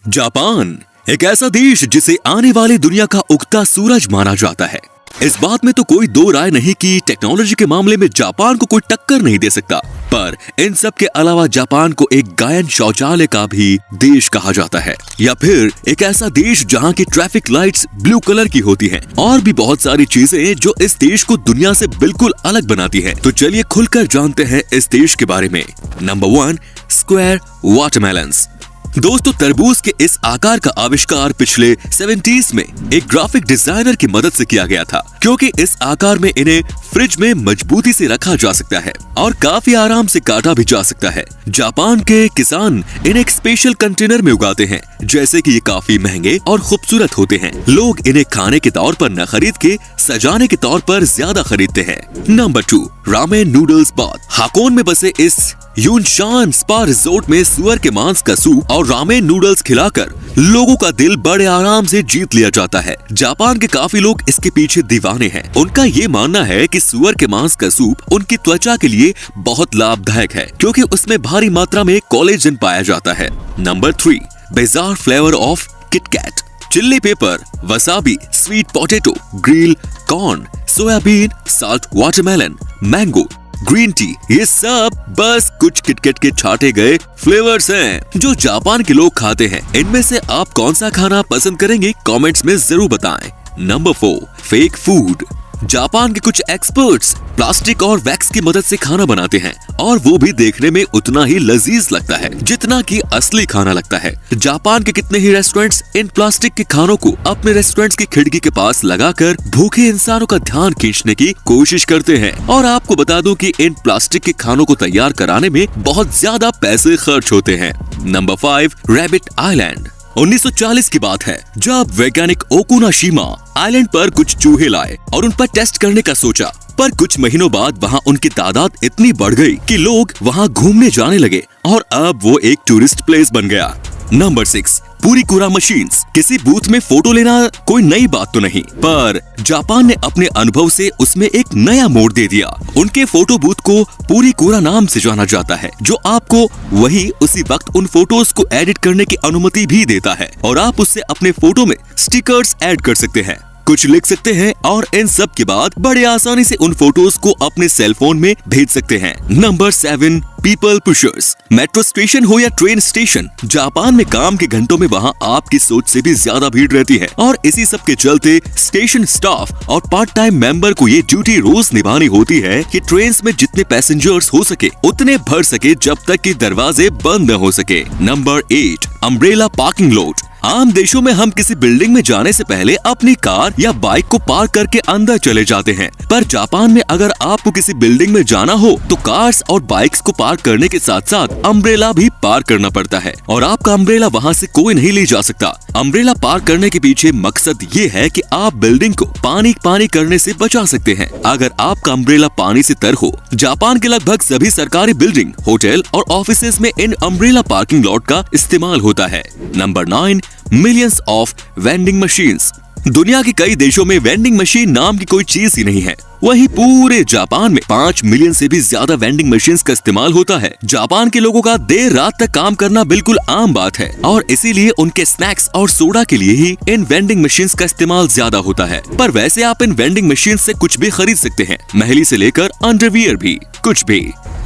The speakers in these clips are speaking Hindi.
जापान एक ऐसा देश जिसे आने वाली दुनिया का उगता सूरज माना जाता है। इस बात में तो कोई दो राय नहीं कि टेक्नोलॉजी के मामले में जापान को कोई टक्कर नहीं दे सकता। पर इन सब के अलावा जापान को एक गायन शौचालय का भी देश कहा जाता है, या फिर एक ऐसा देश जहां की ट्रैफिक लाइट्स ब्लू कलर की होती हैं, और भी बहुत सारी चीजें जो इस देश को दुनिया से बिल्कुल अलग बनाती हैं। तो चलिए खुलकर जानते हैं इस देश के बारे में। Number 1, square watermelons. दोस्तों, तरबूज के इस आकार का आविष्कार पिछले 70s में एक ग्राफिक डिजाइनर की मदद से किया गया था, क्योंकि इस आकार में इन्हें फ्रिज में मजबूती से रखा जा सकता है और काफी आराम से काटा भी जा सकता है। जापान के किसान इन्हें एक स्पेशल कंटेनर में उगाते हैं, जैसे कि ये काफी महंगे और खूबसूरत होते हैं। लोग इन्हें खाने के तौर पर न खरीद के सजाने के तौर पर ज्यादा खरीदते हैं। Number 2, ramen noodles bath. Hakone में बसे इस यूनशान स्पा रिजोर्ट में सुअर के मांस का सूप और रामेन नूडल्स खिलाकर लोगों का दिल बड़े आराम से जीत लिया जाता है। जापान के काफी लोग इसके पीछे दीवाने हैं। उनका ये मानना है कि सुअर के मांस का सूप उनकी त्वचा के लिए बहुत लाभदायक है, क्योंकि उसमें भारी मात्रा में कोलेजन पाया जाता है। Number 3, bizarre flavour of KitKat. Chilli paper, wasabi, sweet potato, grill corn, soybean, salt watermelon, mango, green tea, ये सब बस कुछ किटकैट के छाटे गए फ्लेवर्स हैं जो जापान के लोग खाते हैं। इनमें से आप कौन सा खाना पसंद करेंगे? कमेंट्स में जरूर बताएं। Number 4, fake food. जापान के कुछ एक्सपर्ट्स प्लास्टिक और वैक्स की मदद से खाना बनाते हैं, और वो भी देखने में उतना ही लजीज लगता है जितना कि असली खाना लगता है। जापान के कितने ही रेस्टोरेंट्स इन प्लास्टिक के खानों को अपने रेस्टोरेंट्स की खिड़की के पास लगाकर भूखे इंसानों का ध्यान खींचने की कोशिश करते हैं। और आपको बता दूं कि इन प्लास्टिक के खानों को तैयार कराने में बहुत ज्यादा पैसे खर्च होते हैं। Number 5, rabbit island. 1940 की बात है, जब वैज्ञानिक ओकुनाशिमा आइलैंड पर कुछ चूहे लाए और उन पर टेस्ट करने का सोचा। पर कुछ महीनों बाद वहाँ उनकी तादाद इतनी बढ़ गई कि लोग वहाँ घूमने जाने लगे और अब वो एक टूरिस्ट प्लेस बन गया। Number 6, purikura machines. किसी बूथ में फोटो लेना कोई नई बात तो नहीं, पर जापान ने अपने अनुभव से उसमें एक नया मोड़ दे दिया। उनके फोटो बूथ को पुरीकुरा नाम से जाना जाता है, जो आपको वही उसी वक्त उन फोटोज को एडिट करने की अनुमति भी देता है, और आप उससे अपने फोटो में स्टिकर्स ऐड कर सकते हैं, कुछ लिख सकते हैं, और इन सब के बाद बड़े आसानी से उन फोटोज को अपने सेल फोन में भेज सकते हैं। Number 7, people pushers. Metro station हो या ट्रेन स्टेशन, जापान में काम के घंटों में वहाँ आपकी सोच से भी ज्यादा भीड़ रहती है, और इसी सब के चलते स्टेशन स्टाफ और पार्ट टाइम मेंबर को ये ड्यूटी रोज निभानी होती है कि ट्रेन में जितने पैसेंजर्स हो सके उतने भर सके, जब तक कि दरवाजे बंद न हो सके। Number 8, umbrella parking lot. आम देशों में हम किसी बिल्डिंग में जाने से पहले अपनी कार या बाइक को पार्क करके अंदर चले जाते हैं, पर जापान में अगर आपको किसी बिल्डिंग में जाना हो तो कार्स और बाइक्स को पार्क करने के साथ साथ अम्ब्रेला भी पार्क करना पड़ता है, और आपका अम्ब्रेला वहाँ से कोई नहीं ले जा सकता। अम्ब्रेला पार्क करने के पीछे मकसद ये है कि आप बिल्डिंग को पानी करने से बचा सकते हैं अगर आपका अम्ब्रेला पानी से तर हो। जापान के लगभग सभी सरकारी बिल्डिंग, होटल और ऑफिसेज में इन अम्ब्रेला पार्किंग लॉट का इस्तेमाल होता है। Number 9, millions of vending machines. दुनिया के कई देशों में वेंडिंग मशीन नाम की कोई चीज ही नहीं है, वहीं पूरे जापान में 5 मिलियन से भी ज्यादा वेंडिंग मशीन्स का इस्तेमाल होता है। जापान के लोगों का देर रात तक काम करना बिल्कुल आम बात है, और इसीलिए उनके स्नैक्स और सोडा के लिए ही इन वेंडिंग मशीन्स का इस्तेमाल ज्यादा होता है। पर वैसे आप इन वेंडिंग मशीन से कुछ भी खरीद सकते हैं, महली से लेकर अंडरवियर भी, कुछ भी।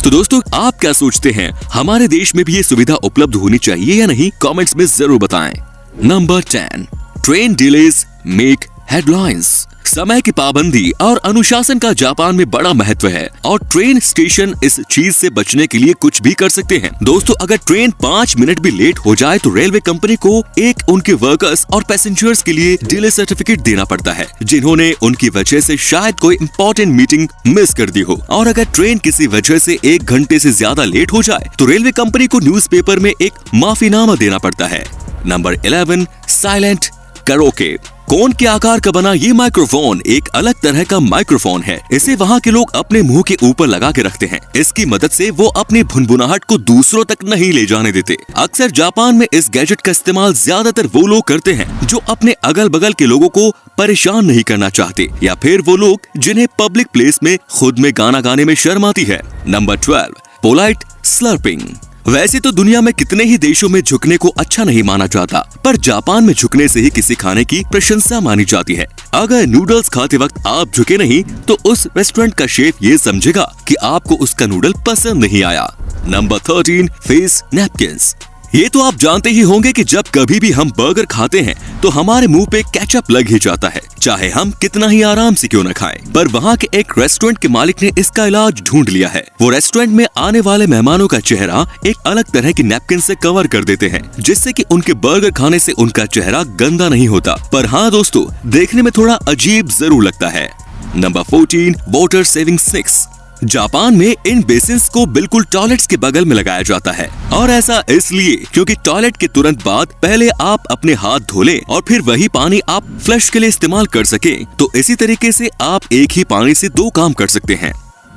तो दोस्तों, आप क्या सोचते हैं, हमारे देश में भी ये सुविधा उपलब्ध होनी चाहिए या नहीं? कमेंट्स में जरूर बताएं। Number 10, train delays make headlines. समय की पाबंदी और अनुशासन का जापान में बड़ा महत्व है, और ट्रेन स्टेशन इस चीज से बचने के लिए कुछ भी कर सकते हैं। दोस्तों, अगर ट्रेन 5 मिनट भी लेट हो जाए तो रेलवे कंपनी को एक उनके वर्कर्स और पैसेंजर्स के लिए डिले सर्टिफिकेट देना पड़ता है, जिन्होंने उनकी वजह से शायद कोई इम्पोर्टेंट मीटिंग मिस कर दी हो। और अगर ट्रेन किसी वजह से 1 घंटे से ज्यादा लेट हो जाए तो रेलवे कंपनी को न्यूज़पेपर में एक माफीनामा देना पड़ता है। Number 11, silent karaoke. कोन के आकार का बना ये माइक्रोफोन एक अलग तरह का माइक्रोफोन है। इसे वहाँ के लोग अपने मुंह के ऊपर लगा के रखते हैं। इसकी मदद से वो अपनी भुनभुनाहट को दूसरों तक नहीं ले जाने देते। अक्सर जापान में इस गैजेट का इस्तेमाल ज्यादातर वो लोग करते हैं जो अपने अगल बगल के लोगों को परेशान नहीं करना चाहते, या फिर वो लोग जिन्हें पब्लिक प्लेस में खुद में गाना गाने में शर्म आती है। Number 12, polite slurping. वैसे तो दुनिया में कितने ही देशों में झुकने को अच्छा नहीं माना जाता, पर जापान में झुकने से ही किसी खाने की प्रशंसा मानी जाती है। अगर नूडल्स खाते वक्त आप झुके नहीं तो उस रेस्टोरेंट का शेफ ये समझेगा कि आपको उसका नूडल पसंद नहीं आया। Number 13, face napkins. ये तो आप जानते ही होंगे कि जब कभी भी हम बर्गर खाते हैं तो हमारे मुंह पे केचप लग ही जाता है, चाहे हम कितना ही आराम से क्यों न खाएं। पर वहाँ के एक रेस्टोरेंट के मालिक ने इसका इलाज ढूंढ लिया है। वो रेस्टोरेंट में आने वाले मेहमानों का चेहरा एक अलग तरह की नैपकिन से कवर कर देते हैं, जिससे कि उनके बर्गर खाने से उनका चेहरा गंदा नहीं होता, पर हाँ दोस्तों, देखने में थोड़ा अजीब जरूर लगता है। Number 14, water saving sticks. Japan में इन बेसिन्स को बिल्कुल टॉयलेट्स के बगल में लगाया जाता है, और ऐसा इसलिए क्योंकि टॉयलेट के तुरंत बाद पहले आप अपने हाथ धो लें और फिर वही पानी आप फ्लश के लिए इस्तेमाल कर सकें। तो इसी तरीके से आप एक ही पानी से 2 काम कर सकते हैं।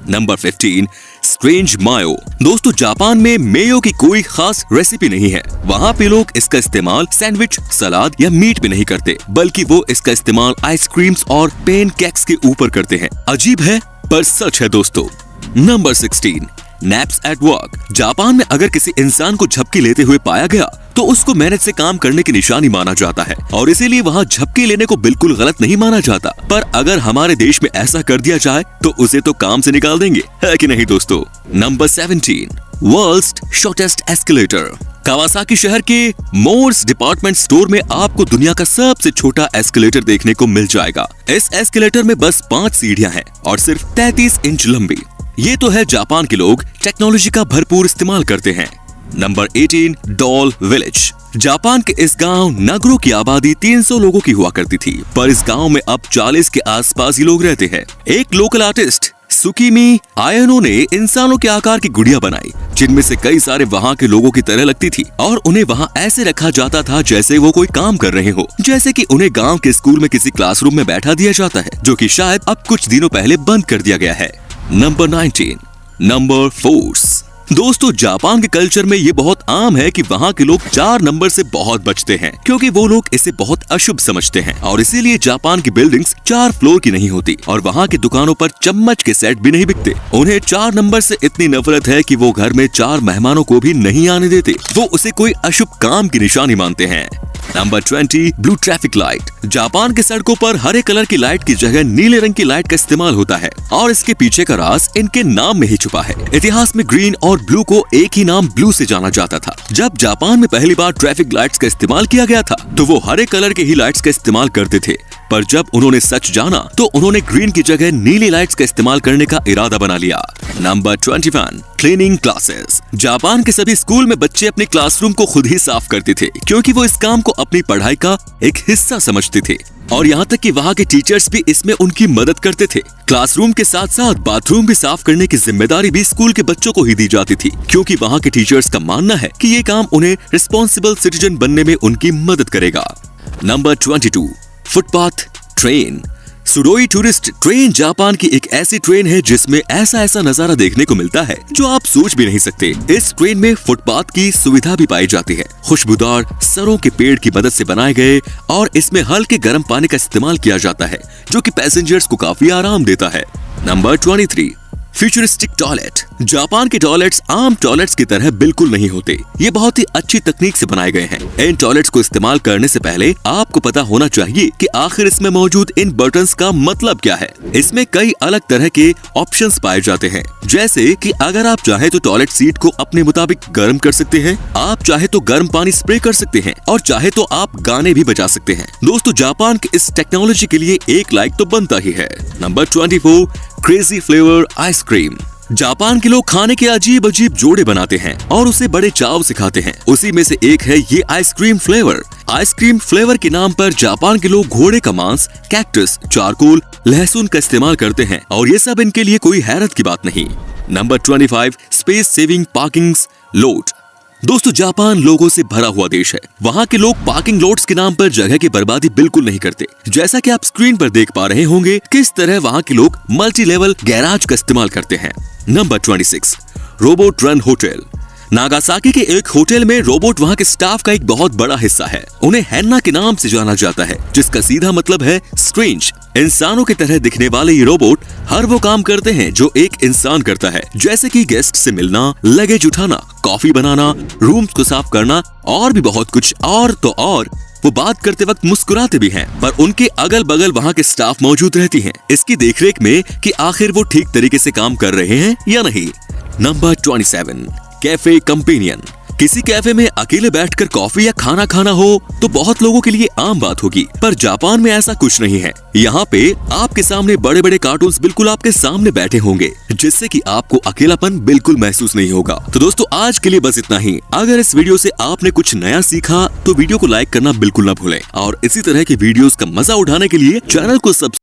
नंबर 15, स्ट्रेंज मायो। दोस्तों, जापान में मेयो की कोई खास रेसिपी नहीं है। वहाँ पे लोग इसका इस्तेमाल सैंडविच, सलाद या मीट पे नहीं करते, बल्कि वो इसका इस्तेमाल आइसक्रीम्स और पेन केक्स के ऊपर करते हैं। अजीब है पर सच है दोस्तों। Number 16, naps at work. Japan में अगर किसी इंसान को झपकी लेते हुए पाया गया तो उसको मेहनत से काम करने की निशानी माना जाता है, और इसीलिए वहाँ झपकी लेने को बिल्कुल गलत नहीं माना जाता। पर अगर हमारे देश में ऐसा कर दिया जाए तो उसे तो काम से निकाल देंगे, है कि नहीं दोस्तों। Number 17, world's shortest escalator. Kawasaki शहर के मोर्स डिपार्टमेंट स्टोर में आपको दुनिया का सबसे छोटा एस्केलेटर देखने को मिल जाएगा। इस एस्केलेटर में बस 5 सीढ़ियां हैं और सिर्फ 33 इंच लंबी। ये तो है जापान के लोग टेक्नोलॉजी का भरपूर इस्तेमाल करते हैं। Number 18, doll village. जापान के इस गांव नगरो की आबादी 300 लोगों की हुआ करती थी, पर इस गांव में अब 40 के आसपास ही लोग रहते हैं। एक लोकल आर्टिस्ट सुकीमी आयनो ने इंसानों के आकार की गुड़िया बनाई, जिनमें से कई सारे वहाँ के लोगों की तरह लगती थी, और उन्हें वहाँ ऐसे रखा जाता था जैसे वो कोई काम कर रहे हो, जैसे कि उन्हें गांव के स्कूल में किसी क्लासरूम में बैठा दिया जाता है, जो कि शायद अब कुछ दिनों पहले बंद कर दिया गया है। Number 19, number force. दोस्तों, जापान के कल्चर में ये बहुत आम है कि वहाँ के लोग 4 नंबर से बहुत बचते हैं, क्योंकि वो लोग इसे बहुत अशुभ समझते हैं, और इसीलिए जापान की बिल्डिंग्स 4 फ्लोर की नहीं होती, और वहाँ की दुकानों पर चम्मच के सेट भी नहीं बिकते। उन्हें 4 नंबर से इतनी नफरत है कि वो घर में 4 मेहमानों को भी नहीं आने देते। वो उसे कोई अशुभ काम की निशानी मानते हैं। Number 20, blue traffic light. Japan के सड़कों पर हरे कलर की लाइट की जगह नीले रंग की लाइट का इस्तेमाल होता है, और इसके पीछे का राज इनके नाम में ही छुपा है। इतिहास में ग्रीन और ब्लू को एक ही नाम ब्लू से जाना जाता था। जब जापान में पहली बार ट्रैफिक लाइट्स का इस्तेमाल किया गया था तो वो हरे कलर के ही लाइट्स का इस्तेमाल करते थे, पर जब उन्होंने सच जाना तो उन्होंने ग्रीन की जगह नीली लाइट्स का इस्तेमाल करने का इरादा बना लिया। Number 21, cleaning classes. जापान के सभी स्कूल में बच्चे अपने क्लासरूम को खुद ही साफ करते थे, क्योंकि वो इस काम को अपनी पढ़ाई का एक हिस्सा समझते थे, और यहाँ तक कि वहाँ के टीचर्स भी इसमें उनकी मदद करते थे। क्लासरूम के साथ साथ बाथरूम भी साफ करने की जिम्मेदारी भी स्कूल के बच्चों को ही दी जाती थी, क्योंकि वहाँ के टीचर्स का मानना है कि ये काम उन्हें रिस्पॉन्सिबल सिटीजन बनने में उनकी मदद करेगा। Number 22, footpath train. सुडोई टूरिस्ट ट्रेन जापान की एक ऐसी ट्रेन है जिसमें ऐसा नजारा देखने को मिलता है जो आप सोच भी नहीं सकते। इस ट्रेन में फुटपाथ की सुविधा भी पाई जाती है। खुशबूदार सरों के पेड़ की मदद से बनाए गए, और इसमें हल्के गर्म पानी का इस्तेमाल किया जाता है, जो कि पैसेंजर्स को काफी आराम देता है। Number 23, futuristic toilet. जापान के टॉयलेट्स आम टॉयलेट्स की तरह बिल्कुल नहीं होते। ये बहुत ही अच्छी तकनीक से बनाए गए हैं। इन टॉयलेट्स को इस्तेमाल करने से पहले आपको पता होना चाहिए कि आखिर इसमें मौजूद इन बटन्स का मतलब क्या है। इसमें कई अलग तरह के ऑप्शंस पाए जाते हैं, जैसे कि अगर आप चाहे तो टॉयलेट सीट को अपने मुताबिक गर्म कर सकते हैं, आप चाहे तो गर्म पानी स्प्रे कर सकते हैं, और चाहे तो आप गाने भी बजा सकते हैं। दोस्तों, जापान के इस टेक्नोलॉजी के लिए एक लाइक तो बनता ही है। Number 24, crazy flavour ice cream. Japan के लोग खाने के अजीब अजीब जोड़े बनाते हैं और उसे बड़े चाव से खाते हैं। उसी में से एक है ये आइसक्रीम फ्लेवर। आइसक्रीम फ्लेवर के नाम पर जापान के लोग घोड़े का मांस, कैक्टस, चारकोल, लहसुन का इस्तेमाल करते हैं, और ये सब इनके लिए कोई हैरत की बात नहीं। Number 25, space saving parking lot. दोस्तों, जापान लोगों से भरा हुआ देश है। वहाँ के लोग पार्किंग लॉट्स के नाम पर जगह की बर्बादी बिल्कुल नहीं करते। जैसा कि आप स्क्रीन पर देख पा रहे होंगे किस तरह वहाँ के लोग मल्टी लेवल गैराज का इस्तेमाल करते हैं। Number 26, robot run hotel. Nagasaki के एक होटल में रोबोट वहाँ के स्टाफ का एक बहुत बड़ा हिस्सा है। उन्हें हैन्ना के नाम से जाना जाता है, जिसका सीधा मतलब है स्ट्रेंज। इंसानों की तरह दिखने वाले ये रोबोट हर वो काम करते हैं जो एक इंसान करता है, जैसे कि गेस्ट से मिलना, लगेज उठाना, कॉफी बनाना, रूम्स को साफ करना और भी बहुत कुछ। और तो और वो बात करते वक्त मुस्कुराते भी हैं, पर उनके अगल बगल वहाँ के स्टाफ मौजूद रहती हैं इसकी देखरेख में कि आखिर वो ठीक तरीके से काम कर रहे हैं या नहीं। Number 27, cafe companion. किसी कैफे में अकेले बैठकर कॉफी या खाना खाना हो तो बहुत लोगों के लिए आम बात होगी, पर जापान में ऐसा कुछ नहीं है। यहाँ पे आपके सामने बड़े बड़े कार्टून्स बिल्कुल आपके सामने बैठे होंगे, जिससे कि आपको अकेलापन बिल्कुल महसूस नहीं होगा। तो दोस्तों आज के लिए बस इतना ही। अगर इस वीडियो से आपने कुछ नया सीखा तो वीडियो को लाइक करना बिल्कुल ना भूलें और इसी तरह की वीडियोस का मजा उठाने के लिए चैनल को सब्सक्राइब